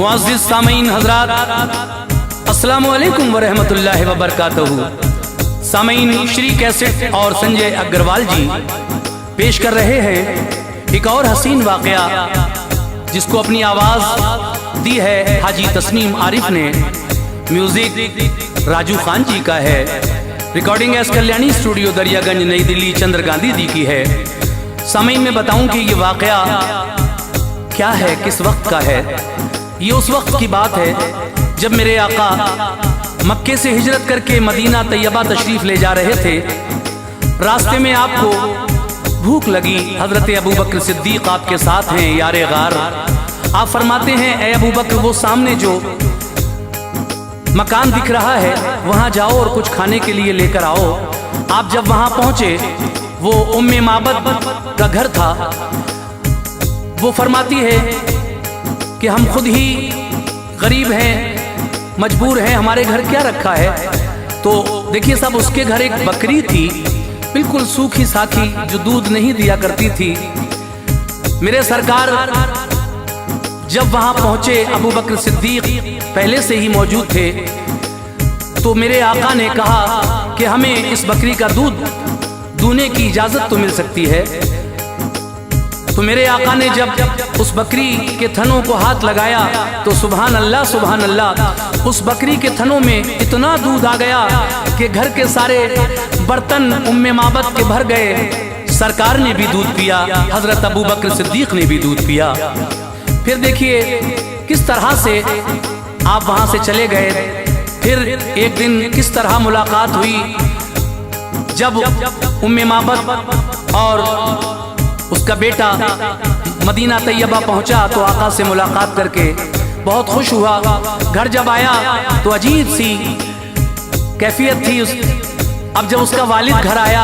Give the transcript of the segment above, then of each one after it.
मुअज़्ज़िज़ सामीन हज़रात, अस्सलामु अलैकुम व रहमतुल्लाहि व बरकातहू। सामीन, श्री कैसेट और संजय अग्रवाल जी पेश कर रहे हैं एक और हसीन वाक़या, जिसको अपनी आवाज़ दी है हाजी तस्नीम आरिफ ने। म्यूजिक राजू खान जी का है। Recording S Kalyani studio, Daryaganj, नई दिल्ली, चंद्र गांधी जी की है। सामीन, मैं बताऊं कि ये वाक़या क्या है, किस वक्त का है। ये उस वक्त की बात है जब मेरे आका मक्के से हिजरत करके मदीना तैयबा तशरीफ ले जा रहे थे। रास्ते में आपको भूख लगी। हजरत अबू बकर सिद्दीक आपके साथ हैं, यारे गार। आप फरमाते हैं, ए अबू बकर, वो सामने जो मकान दिख रहा है वहां जाओ और कुछ खाने के लिए लेकर आओ। आप जब वहां पहुंचे, वो उम्मे माबद का घर था। वो फरमाती है कि हम खुद ही गरीब हैं, मजबूर हैं, हमारे घर क्या रखा है। तो देखिए साहब, उसके घर एक बकरी थी, बिल्कुल सूखी साखी, जो दूध नहीं दिया करती थी। मेरे सरकार जब वहां पहुंचे, अबू बकर सिद्दीक पहले से ही मौजूद थे। तो मेरे आका ने कहा कि हमें इस बकरी का दूध दूने की इजाजत तो मिल सकती है। तो मेरे आका ने जब उस बकरी के थनों को हाथ लगाया तो सुभान अल्लाह, सुभान अल्लाह, उस बकरी के थनों में इतना दूध आ गया कि घर के सारे बर्तन उम्मे माबद के भर गए। सरकार ने भी दूध पिया, हजरत अबू बकर सिद्दीक ने भी दूध पिया। फिर देखिए किस तरह से आप वहां से चले गए। फिर एक दिन किस तरह मुलाकात हुई, जब उम्मे माबद और उसका बेटा मदीना तैयबा पहुंचा तो आका से मुलाकात करके बहुत खुश हुआ। घर जब आया तो अजीब सी कैफियत थी अब जब उसका वालिद घर आया,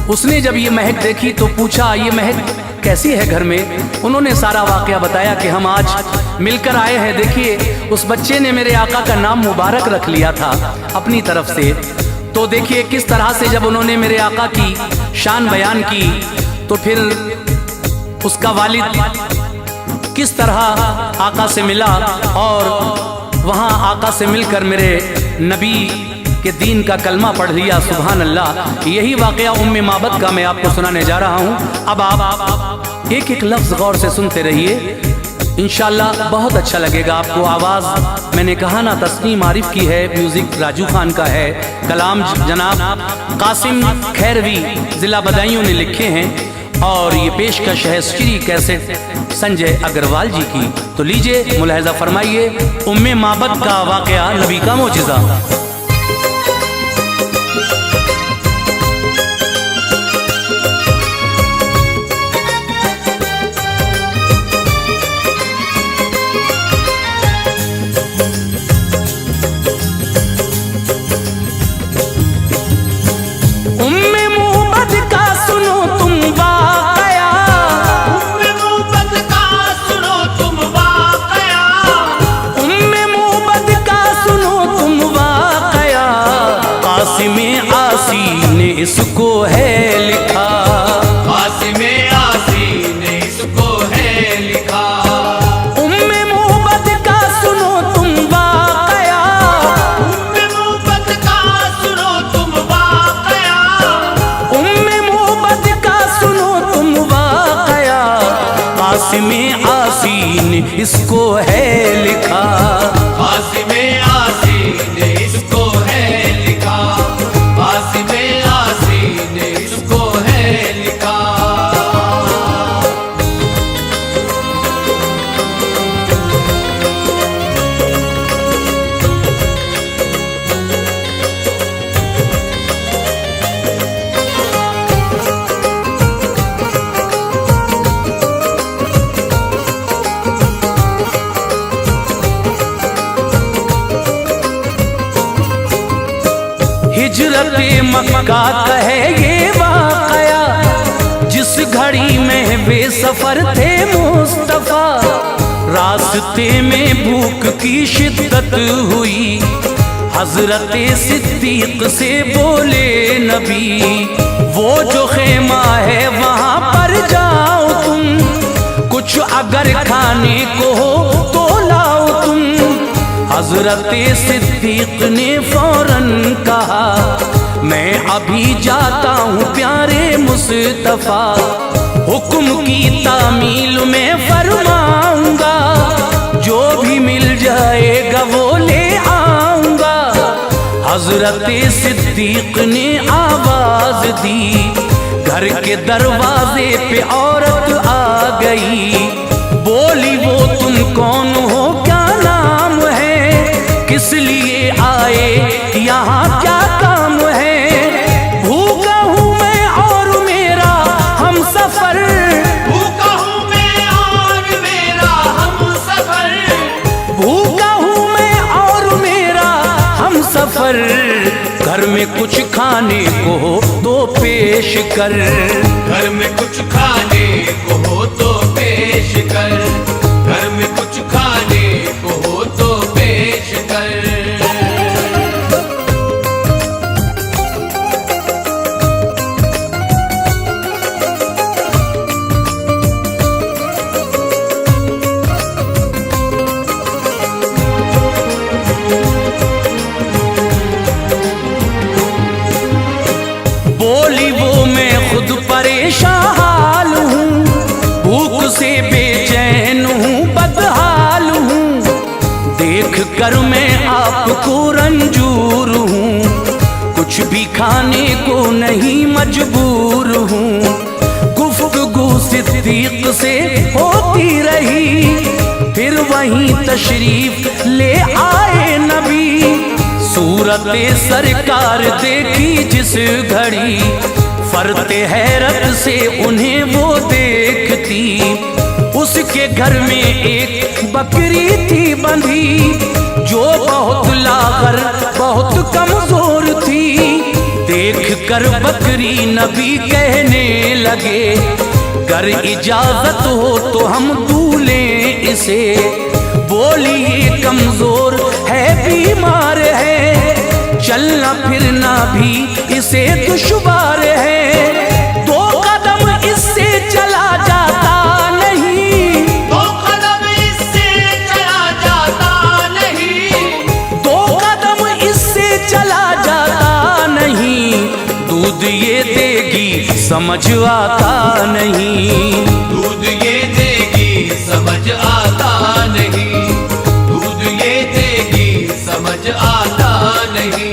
उसने जब ये महक देखी तो पूछा, ये महक कैसी है घर में। उन्होंने सारा वाकया बताया कि हम आज मिलकर आए हैं। देखिए, उस बच्चे ने मेरे आका का नाम मुबारक रख लिया था अपनी तरफ से। तो देखिए किस तरह से जब उन्होंने मेरे आका की शान बयान की, तो फिर उसका वालिद किस तरह आका से मिला और वहाँ आका से मिलकर मेरे नबी के दीन का कलमा पढ़ लिया। सुभान अल्लाह। यही वाकया उम्मे माबद का मैं आपको सुनाने जा रहा हूँ। अब आप एक एक लफ्ज़ गौर से सुनते रहिए, इंशाअल्लाह बहुत अच्छा लगेगा आपको। आवाज़ मैंने कहा ना तस्नीम आरिफ की है, म्यूज़िक राजू खान का है, कलाम जनाब कासिम खैरवी ज़िला बदायूं ने लिखे हैं और ये पेशकश है श्री कैसेट संजय अग्रवाल जी की। तो लीजिए मुलाहिज़ा फरमाइए, उम्मे माबद का वाक़या, नबी का मोजिज़ा। इसको है लिखा, कासिमे आसी ने इसको है लिखा। उम्मे मोहब्बत का सुनो तुम वाक़या, उम्मे मोहब्बत का सुनो तुम वाक़या, उम्मे मोहब्बत का सुनो तुम वाक़या। कासिमे आसी ने इसको है लिखा, कासिमे आसी ने इसको है लिखा, कासिमे ने इसको है लिखा। हिजरते मक्का का है ये वाक़या, जिस घड़ी में बेसफर थे मुस्तफ़ा। रास्ते में भूख की शिद्दत हुई, हजरत सिद्दीक से बोले नबी, वो जो खेमा है वहाँ पर जाओ तुम, कुछ अगर खाने को हो तो लाओ हजरत सिद्दीक ने फौरन कहा, मैं अभी जाता हूँ प्यारे मुस्तफा, हुक्म की तामील में फरमाऊंगा, जो भी मिल जाएगा वो ले आऊंगा। हजरत सिद्दीक ने आवाज दी, घर के दरवाजे पे औरत आ गई, बोली वो तुम कौन हो, क्या नाम है, किस लिए आए, यहाँ क्या काम है। भूखा हूँ मैं और मेरा हम सफर, भूखा हूँ मैं और मेरा हम सफर, भूखा हूँ मैं और मेरा हम सफर, घर में कुछ खाने को हो तो पेश कर, घर में कुछ खाने को हो तो पेश कर, घर में कुछ खाने को हो तो पेश कर। बोली वो मैं खुद परेशान हूँ, भूख से बेचैन हूँ, बदहाल हूँ, देख कर मैं आपको रंजूर हूँ, कुछ भी खाने को नहीं मजबूर हूँ। गुफ्तगू सिद्दीक से होती रही, फिर वहीं तशरीफ ले आए नबी, सूरत सरकार देखी जिस घड़ी, फरते हैरत से उन्हें वो देखती, उसके घर में एक बकरी थी बंधी, जो बहुत लागर बहुत कमजोर थी। देख कर बकरी नबी कहने लगे, अगर इजाजत हो तो हम दूलें इसे, बोली ये कमजोर है, बीमार है, चलना फिरना भी इसे दुश्वार है, दो कदम इससे चला जाता नहीं, दो कदम इससे चला जाता नहीं, दो कदम इससे चला जाता नहीं, दूध ये देगी समझ आता नहीं, दूध ये देगी समझ आता नहीं, दूध ये देगी समझ आता नहीं।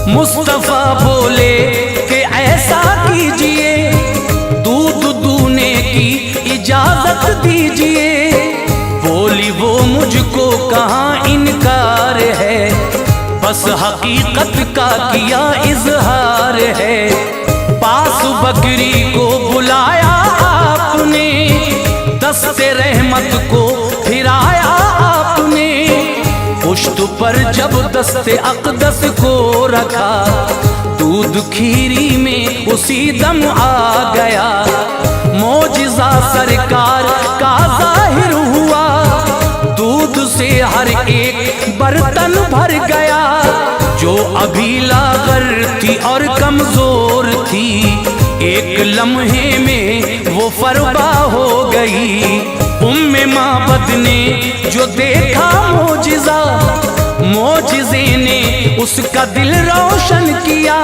मुस्तफा बोले कि ऐसा कीजिए, दूध दूने की इजाजत दीजिए, बोली वो मुझको कहाँ इनकार है, बस हकीकत का किया इजहार है। पास बकरी को बुलाया आपने, दस्ते रहमत को फिराया आपने, पुश्त पर जब दस्ते अक़दस को रखा, दूध खीरी में उसी दम आ गया, मोजिज़ा सरकार का जाहिर हुआ, दूध से हर एक बर्तन भर गया, जो अभी लागर थी और कमजोर थी, एक लम्हे में वो फरबा हो गई। उम्मे माबद ने जो देखा मोजिज़ा, मोजिज़े ने उसका दिल रोशन किया,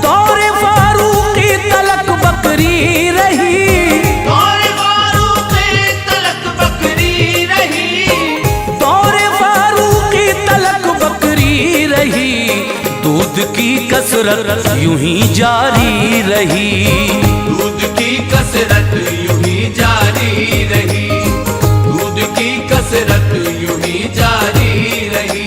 दौरे फारूक़ी तलक बकरी रही, दौरे फारूक़ी तलक बकरी रही, दौरे फारूक़ी तलक बकरी रही, दूध की कसरत यूं ही जारी रही, दूध की कसरत यूं ही जारी रही, दूध की कसरत यूं ही जारी रही।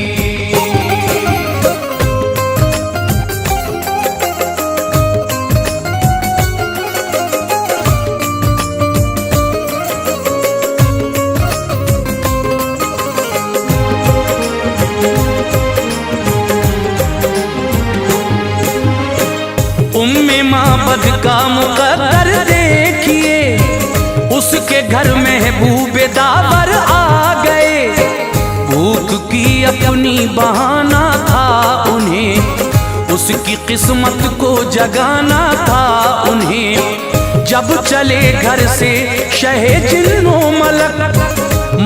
माबद का मुकद्दर देखिए, उसके घर महबूबे दावर आ गए। भूख की अपनी बहाना था उन्हें, उसकी किस्मत को जगाना था उन्हें। जब चले घर से शहे जिन्नो मलक,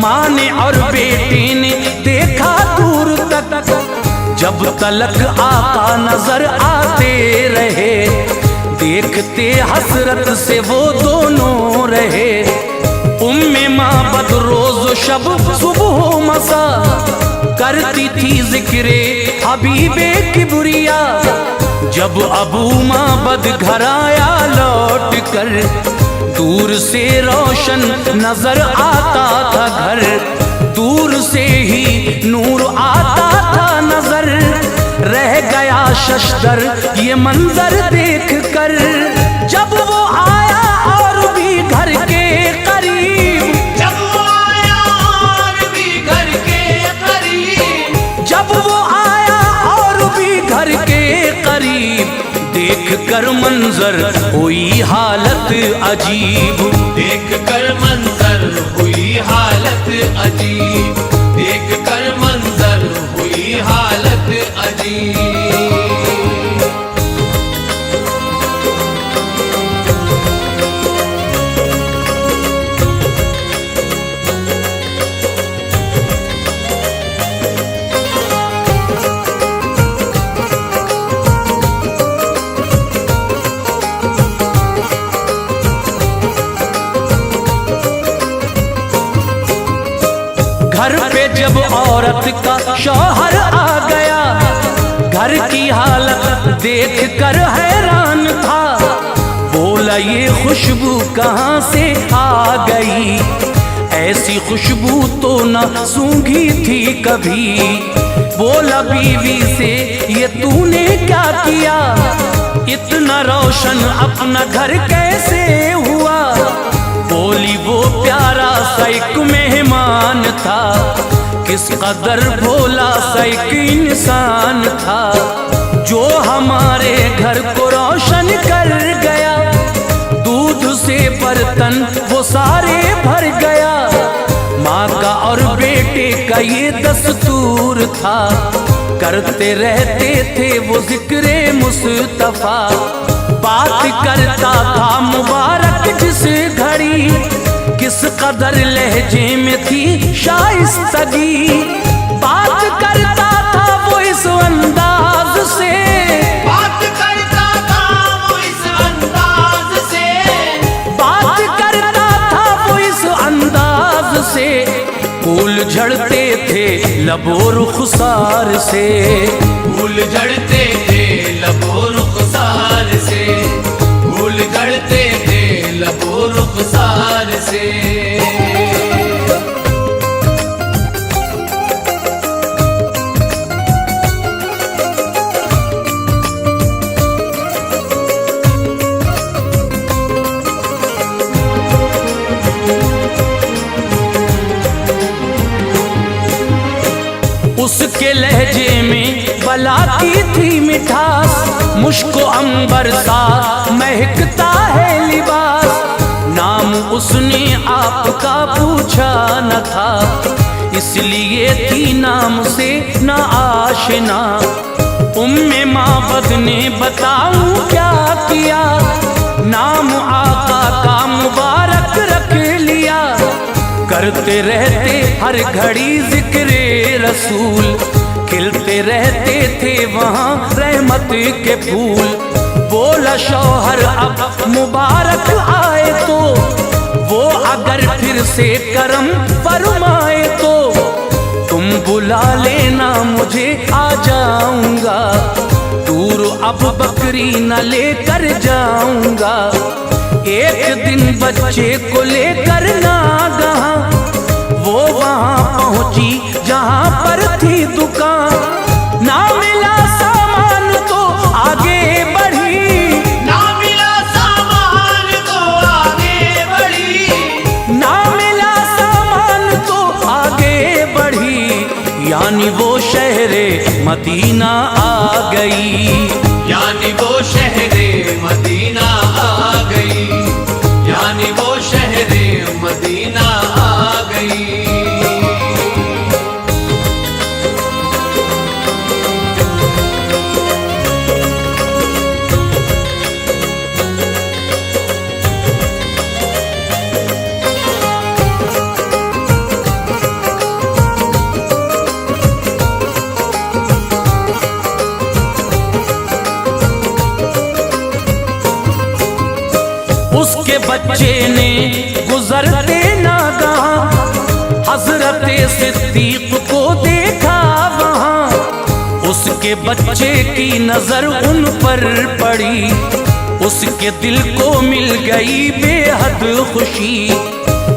माँ ने और बेटे ने देखा दूर तक। जब तलक आका नजर आते रहे, देखते हसरत से वो दोनों रहे। उम्मे माबद रोज शब सुबह मसा करती थी जिक्रे हबीबे किबरिया। जब अबू माबद घर आया लौट कर, दूर से रोशन नजर आता था घर। दूर से ही नूर आता था नजर, रह गया शशदर ये मंजर देख कर। जब वो आया और भी घर के करीब, जब वो आया और भी घर के करीब, जब वो आया और भी घर के करीब, देख कर मंजर हुई हालत अजीब। देख कर मंजर हुई हालत अजीब, देख कर मंजर हुई हालत अजीब। घर पे जब औरत का शौहर आ गया, घर की हालत देख कर हैरान था। बोला ये खुशबू कहाँ से आ गई, ऐसी खुशबू तो न सूंघी थी कभी। बोला बीवी से ये तूने क्या किया, इतना रोशन अपना घर कैसे हुआ। बोली वो प्यारा सा एक मेहमान था, किस कदर भोला सा एक इंसान था, जो हमारे घर को रोशन कर गया। दूध से बर्तन वो सारे भर गया, माँ का और बेटे का ये दस्तूर था। करते रहते थे वो जिक्रे मुस्तफा, बात करता था मुबारक जिस घड़ी, किस कदर लहजे में थी शाइस्तगी। बात करता था वो इस अंदाज से, बात करता था वो इस अंदाज से, बात करता था वो इस अंदाज से। फूल झड़ते थे लबो रुखसार से, फूल झड़ते थे लबो रुखसार से, फूल झड़ते थे लबो रुखसार से। उसके लहजे में बला की थी मिठास, मुश्को अंबर सा महकता है लिबास। नाम उसने आपका पूछा न था, इसलिए थी नाम से ना आशना। उम्मे माबद ने बताऊं क्या किया, नाम आका का मुबारक रख लिया। करते रहते हर घड़ी जिक्रे रसूल, खिलते रहते थे वहाँ रहमत के फूल। बोला शौहर अब मुबारक आए तो, वो अगर फिर से करम फरमाए तो, तुम बुला लेना मुझे आ जाऊंगा। दूर अब बकरी न लेकर जाऊंगा। एक दिन बच्चे को लेकर नागहां वो वहां पहुंची जहां पर थी दुकान। ना मिला सामान तो आगे बढ़ी, ना मिला सामान तो आगे बढ़ी, ना मिला सामान तो आगे बढ़ी। यानी वो शहरे मदीना आ गई, यानी वो शहरे मदीना उसके बच्चे ने गुजरते नागाह हजरत सिद्दीक को देखा वहाँ। उसके बच्चे की नजर उन पर पड़ी, उसके दिल को मिल गई बेहद खुशी।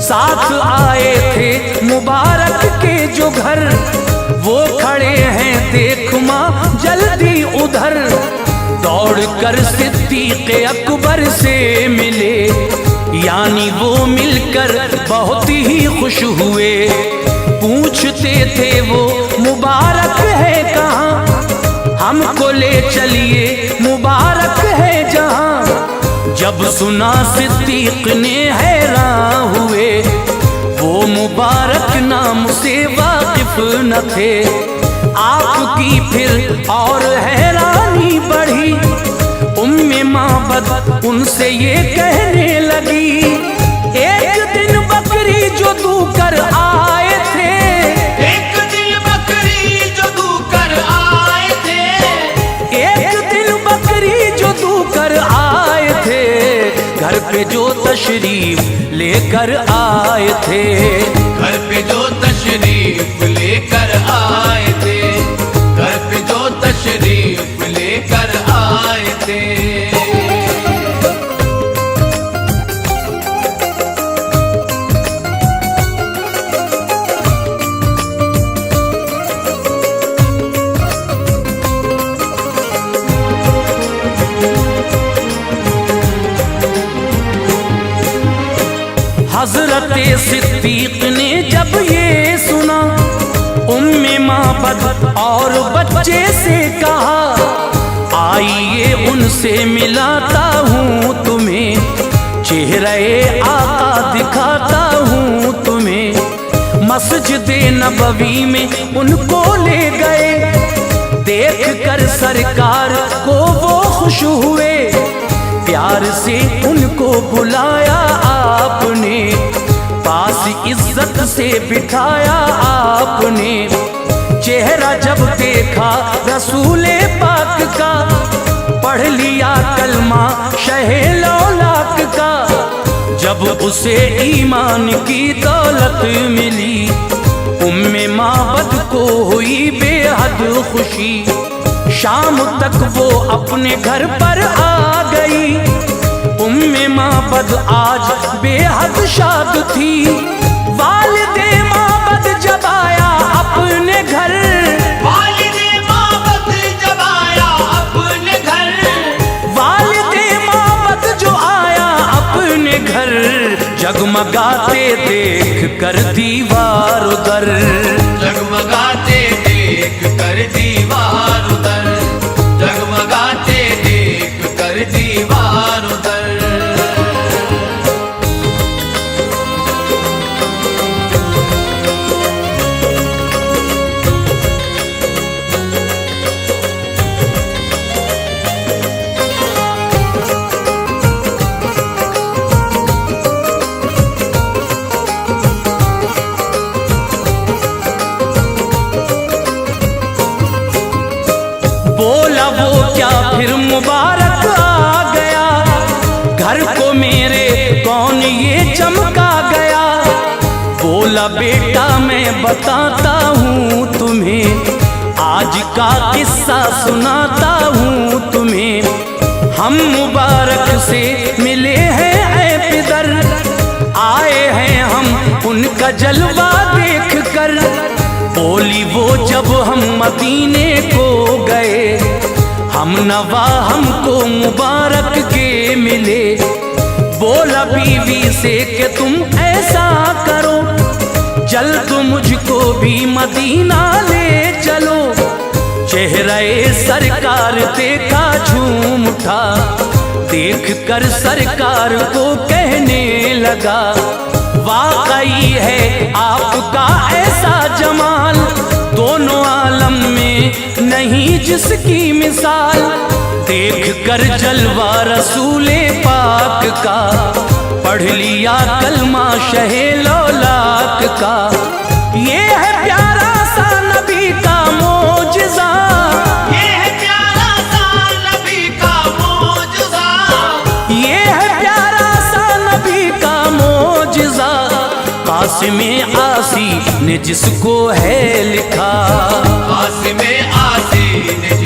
साथ आए थे मुबारक के जो घर, वो खड़े हैं देख माँ जल्दी उधर। दौड़ कर सिद्दीक अकबर से मिले, यानी वो मिलकर बहुत ही खुश हुए। पूछते थे वो मुबारक है कहाँ, हमको ले चलिए मुबारक है जहाँ। जब सुना सिद्दीक ने हैरान हुए, वो मुबारक नाम से वाकिफ न थे। आपकी फिर और हैरानी बढ़ी, उम्मे माबद उनसे ये कहने लगी, एक दिन बकरी जो दूकर आए थे, एक दिन बकरी जो दूकर आए थे, एक दिन बकरी जो दूकर आए थे, घर पे जो तशरीफ लेकर आए थे, घर पे जो तशरीफ लेकर आए थे, घर पे जो तशरीफ लेकर आए थे। हजरत सिद्दीक ने जब ये सुना, उम्मे माबद और बच्चे से कहा, आइए उनसे मिलाता हूँ तुम्हें, चेहरे आका दिखाता हूँ तुम्हें। मस्जिद नबवी में उनको ले गए, देख कर सरकार को वो खुश हुए। प्यार से उनको बुलाया आपने, पास इज्जत से बिठाया आपने। चेहरा जब देखा रसूले पाक का, पढ़ लिया कलमा शहे लौलाक का। जब उसे ईमान की दौलत मिली, उम्मे माबद को हुई बेहद खुशी। शाम तक वो अपने घर पर आ गई, उम्मे माबद आज बेहद शाद थी। वालिदे माबद जब आया अपने घर, वालिदे माबद जब आया अपने घर, वालिदे माबद जो आया अपने घर, जगमगाते देख कर दीवार उधर, जगमगाते देख कर दीवार उधर, जगमगाते देख कर दीवार उधर। बोला वो क्या फिर मुबारक आ गया, घर को मेरे कौन ये चमका गया। बोला बेटा मैं बताता हूँ तुम्हें, आज का किस्सा सुनाता हूँ तुम्हें। हम मुबारक से मिले हैं ऐ पिदर, आए हैं हम उनका जलवा देख कर। बोली वो जब हम मदीने को गए, हम नवा हमको मुबारक के मिले। बोला बीवी से कि तुम ऐसा करो, जल्द मुझको भी मदीना ले चलो। चेहरे सरकार देखा झूम उठा, देख कर सरकार को कहने लगा, वाकई है आपका ऐसा जमाल, दोनों आलम में नहीं जिसकी मिसाल। देख कर जलवा रसूले पाक का, पढ़ लिया कलमा शहे लौलाक का। ये है प्यारा सा नबी का मोजज़ा, ये है प्यारा सा नबी का मोजज़ा, ये है प्यारा सा आसिमे आसी ने जिसको है लिखा, आसिमे आसी ने